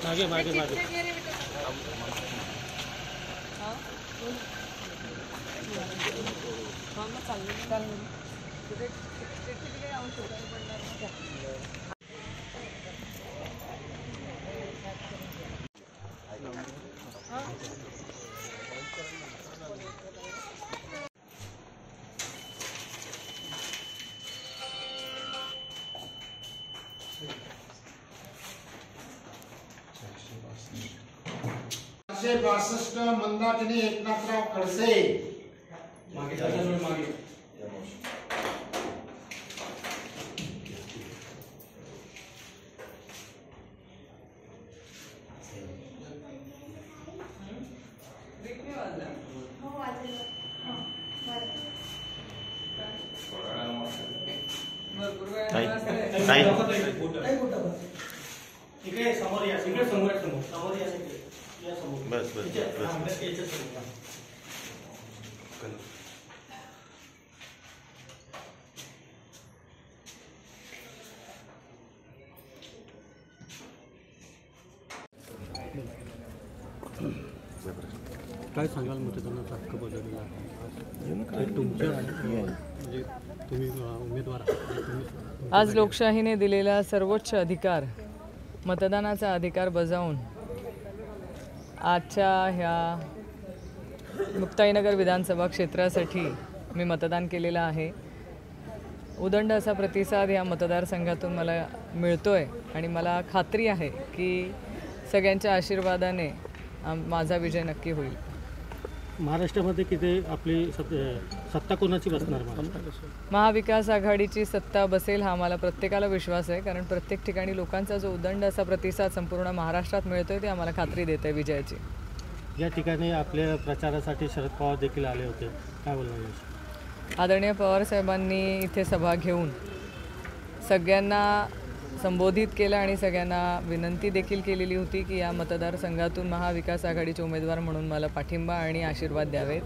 मागे मागे मागे मंदाकिनी एकनाथराव खडसे इकडे समोर या, इकडे समोर समोर या, बस बस काय सांगाल मतदानाचा हक्क बजावलेला आहे तुमच्या म्हणजे तुम्ही उमेदवार आहात। आज लोकशाहीने दिलेला सर्वोच्च अधिकार मतदानाचा अधिकार बजावून आजच्या ह्या मुक्ताईनगर विधानसभा क्षेत्रासाठी मी मतदान केलेलं आहे। उदंड असा प्रतिसाद या मतदारसंघातून मला मिळतोय आणि मला खात्री आहे की सगळ्यांच्या आशीर्वादाने माझा विजय नक्की होईल। महाराष्ट्रामध्ये किती आपली सत्ता कोणाची बसणार? महाविकास आघाडीची सत्ता बसेल हा आम्हाला प्रत्येकाला विश्वास आहे, कारण प्रत्येक ठिकाणी लोकांचा जो उदंड असा प्रतिसाद संपूर्ण महाराष्ट्रात मिळतोय ते आम्हाला खात्री देत आहे विजयाची। या ठिकाणी आपल्या प्रचारासाठी शरद पवार देखील आले होते, काय बोलणार? आदरणीय पवार साहेबांनी इथे सभा घेऊन सगळ्यांना संबोधित केलं आणि सगळ्यांना विनंती देखील केलेली होती की या मतदारसंघातून महाविकास आघाडीचे उमेदवार म्हणून मला पाठिंबा आणि आशीर्वाद द्यावेत।